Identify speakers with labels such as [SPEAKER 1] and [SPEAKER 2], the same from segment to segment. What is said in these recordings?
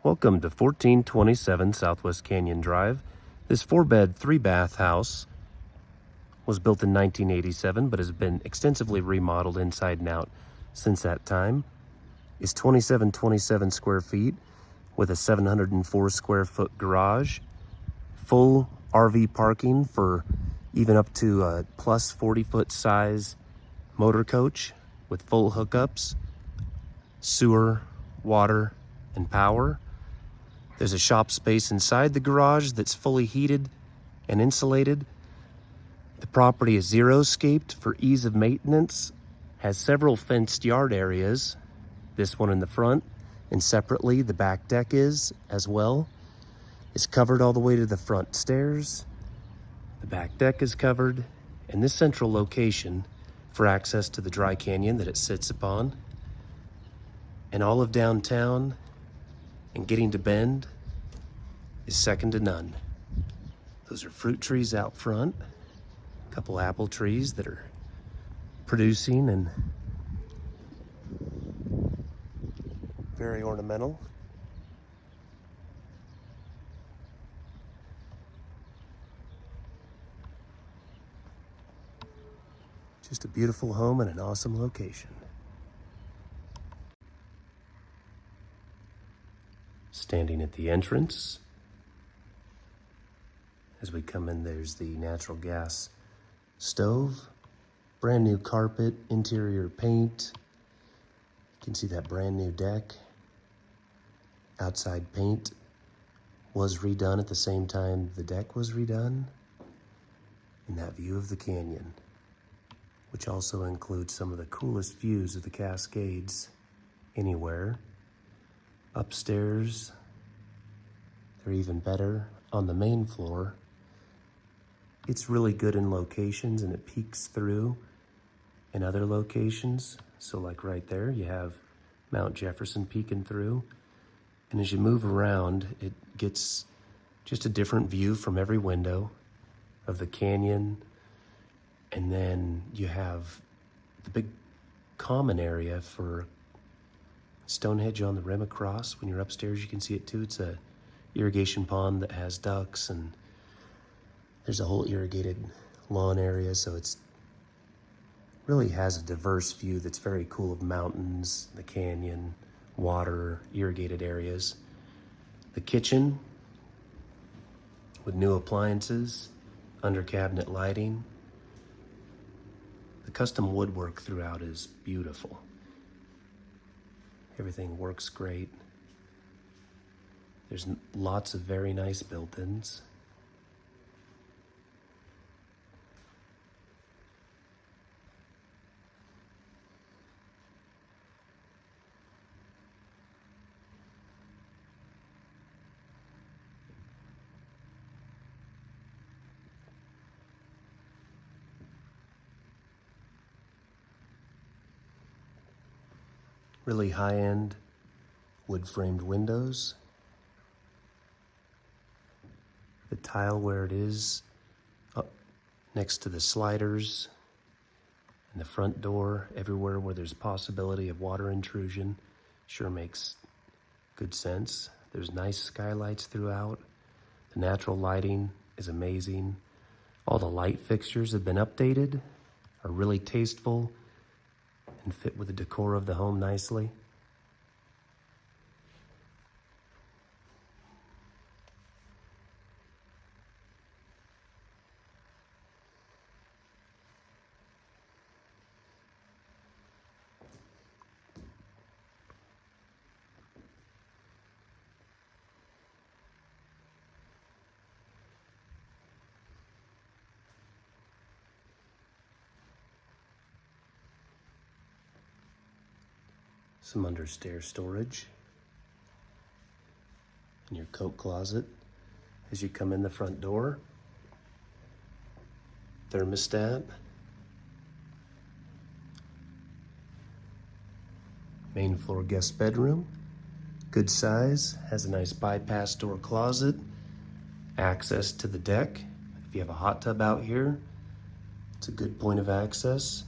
[SPEAKER 1] Welcome to 1427 Southwest Canyon Drive. This 4-bed, 3-bath house was built in 1987 but has been extensively remodeled inside and out since that time. It's 2727 square feet with a 704 square foot garage, full RV parking for even up to a plus 40-foot size motor coach with full hookups, sewer, water, and power. There's a shop space inside the garage that's fully heated and insulated. The property is zero-scaped for ease of maintenance, has several fenced yard areas, this one in the front, and separately the back deck is as well. It's covered all the way to the front stairs. The back deck is covered, and this central location for access to the dry canyon that it sits upon, and all of downtown and getting to Bend is second to none. Those are fruit trees out front, a couple apple trees that are producing and very ornamental. Just a beautiful home and an awesome location. Standing at the entrance, as we come in, there's the natural gas stove, brand new carpet, interior paint. You can see that brand new deck. Outside paint was redone at the same time the deck was redone. And that view of the canyon, which also includes some of the coolest views of the Cascades anywhere. Upstairs, they're even better on the main floor. It's really good in locations and it peeks through in other locations. So like right there, you have Mount Jefferson peeking through. And as you move around, it gets just a different view from every window of the canyon. And then you have the big common area for Stonehenge on the rim across. When you're upstairs, you can see it too. It's a irrigation pond that has ducks, and there's a whole irrigated lawn area. So it's really has a diverse view that's very cool of mountains, the canyon, water, irrigated areas. The kitchen with new appliances, under cabinet lighting. The custom woodwork throughout is beautiful. Everything works great. There's lots of very nice built-ins. Really high-end wood-framed windows. The tile where it is, up next to the sliders and the front door, everywhere where there's possibility of water intrusion, sure makes good sense. There's nice skylights throughout. The natural lighting is amazing. All the light fixtures have been updated, are really tasteful, and fit with the decor of the home nicely. Some under-stair storage in your coat closet as you come in the front door. Thermostat. Main floor guest bedroom. Good size, has a nice bypass door closet. Access to the deck. If you have a hot tub out here, it's a good point of access.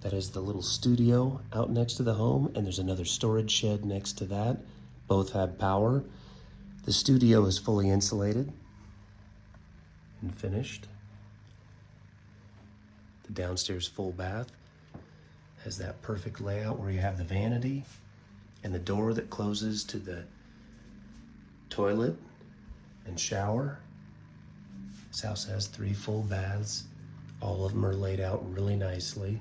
[SPEAKER 1] That is the little studio out next to the home, and there's another storage shed next to that. Both have power. The studio is fully insulated and finished. The downstairs full bath has that perfect layout where you have the vanity and the door that closes to the toilet and shower. This house has 3 full baths. All of them are laid out really nicely.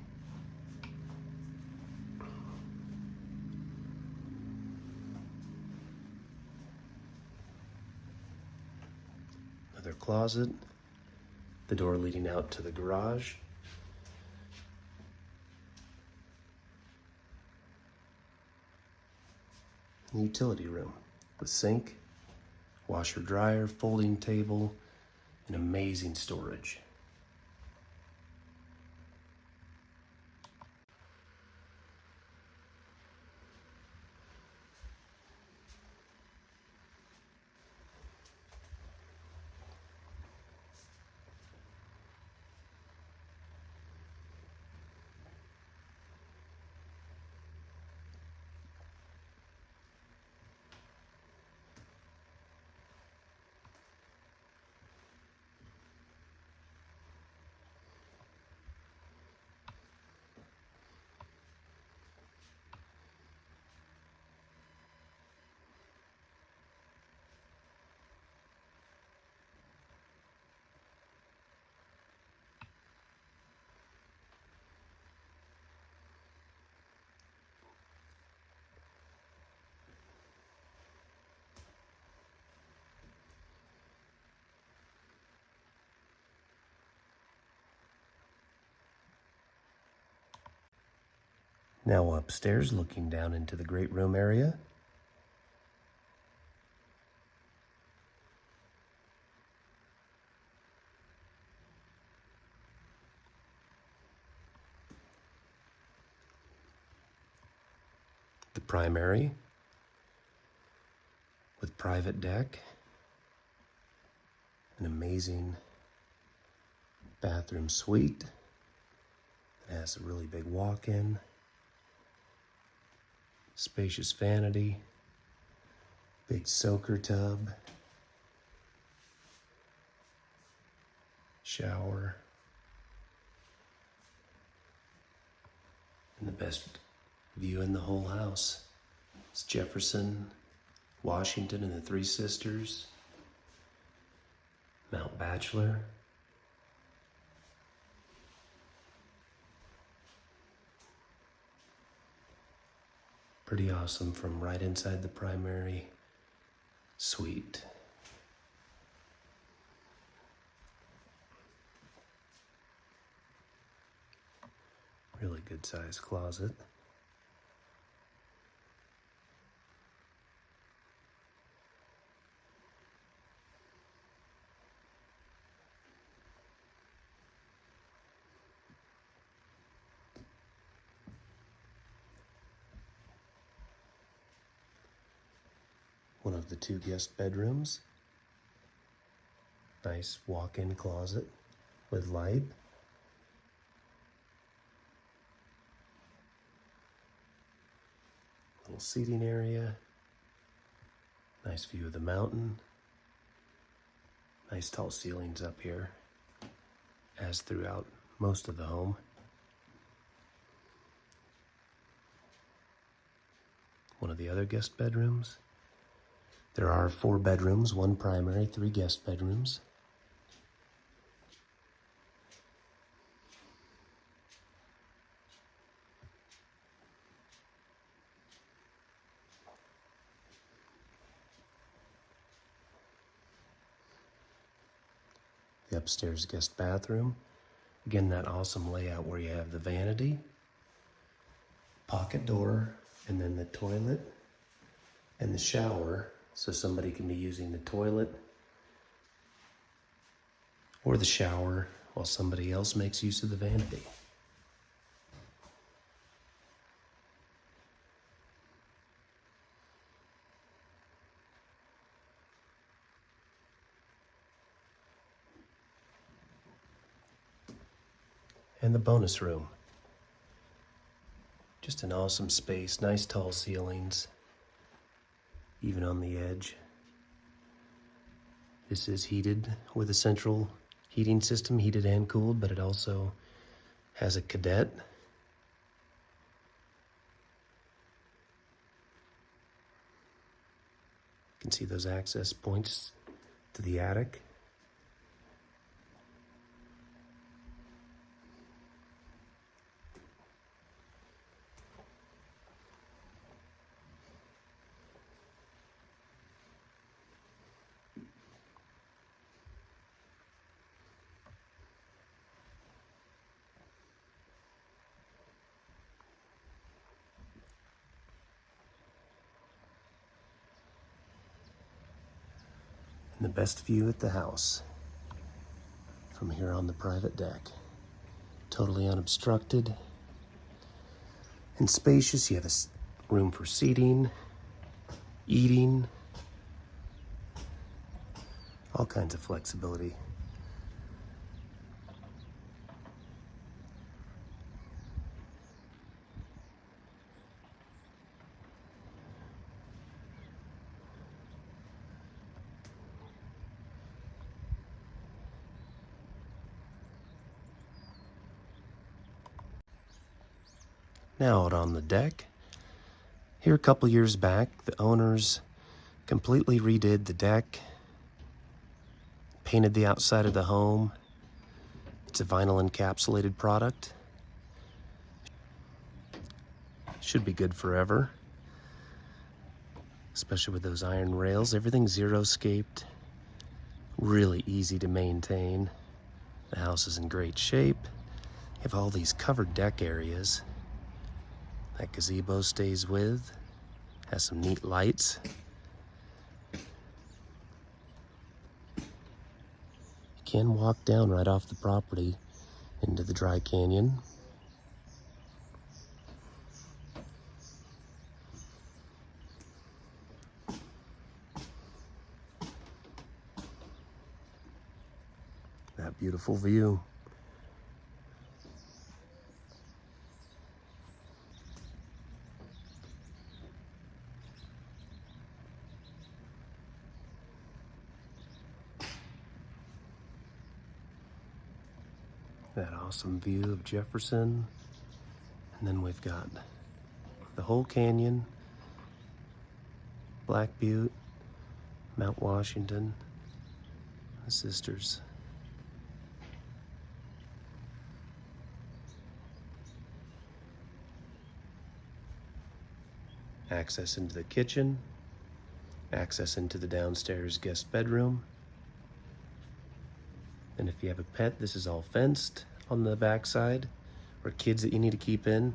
[SPEAKER 1] Another closet, the door leading out to the garage. The utility room with sink, washer dryer, folding table, and amazing storage. Now upstairs, looking down into the great room area. The primary with private deck. An amazing bathroom suite. It has a really big walk-in. Spacious vanity, big soaker tub, shower, and the best view in the whole house. It's Jefferson, Washington, and the Three Sisters, Mount Bachelor. Pretty awesome from right inside the primary suite. Really good sized closet. One of the 2 guest bedrooms. Nice walk-in closet with light. Little seating area. Nice view of the mountain. Nice tall ceilings up here, as throughout most of the home. One of the other guest bedrooms. There are 4 bedrooms, 1 primary, 3 guest bedrooms. The upstairs guest bathroom. Again, that awesome layout where you have the vanity, pocket door, and then the toilet and the shower. So somebody can be using the toilet or the shower while somebody else makes use of the vanity. And the bonus room. Just an awesome space, nice tall ceilings. even on the edge. This is heated with a central heating system, heated and cooled, but it also has a cadet. You can see those access points to the attic. And the best view at the house from here on the private deck. Totally unobstructed and spacious. You have a room for seating, eating, all kinds of flexibility. Now out on the deck, here a couple years back, the owners completely redid the deck, painted the outside of the home. It's a vinyl encapsulated product. Should be good forever, especially with those iron rails. Everything's zero-scaped, really easy to maintain. The house is in great shape. You have all these covered deck areas. That gazebo stays with, has some neat lights. You can walk down right off the property into the dry canyon. That beautiful view. That awesome view of Jefferson. And then we've got the whole canyon, Black Butte, Mount Washington, the Sisters. Access into the kitchen, access into the downstairs guest bedroom. And if you have a pet, this is all fenced on the backside, or kids that you need to keep in.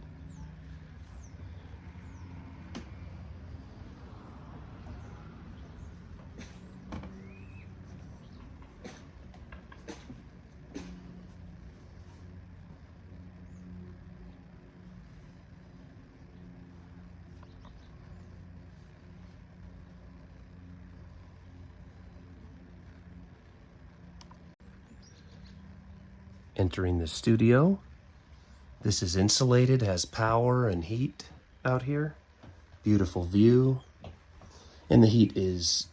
[SPEAKER 1] Entering the studio. This is insulated, has power and heat out here. Beautiful view. And the heat is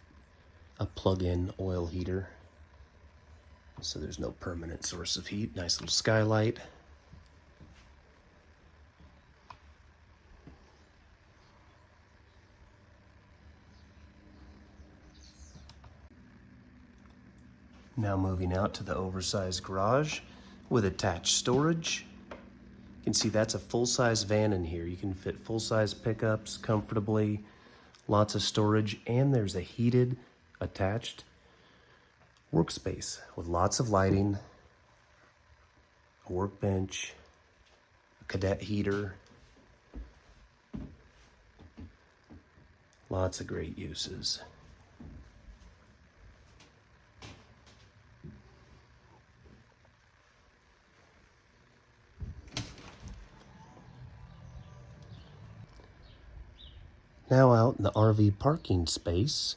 [SPEAKER 1] a plug-in oil heater, so there's no permanent source of heat. Nice little skylight. Now moving out to the oversized garage with attached storage. You can see that's a full-size van in here. You can fit full-size pickups comfortably, lots of storage, and there's a heated attached workspace with lots of lighting, a workbench, a cadet heater, lots of great uses. Now out in the RV parking space,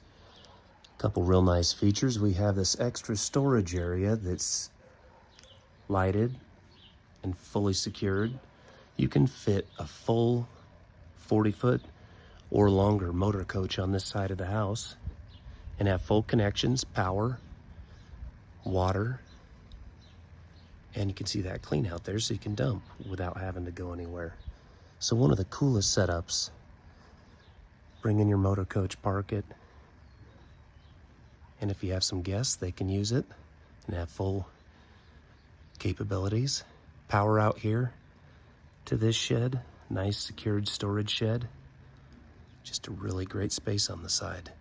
[SPEAKER 1] a couple real nice features. We have this extra storage area that's lighted and fully secured. You can fit a full 40-foot or longer motor coach on this side of the house and have full connections, power, water, and you can see that clean out there so you can dump without having to go anywhere. So one of the coolest setups. Bring in your motor coach, park it, and if you have some guests, they can use it and have full capabilities. Power out here to this shed, nice secured storage shed. Just a really great space on the side.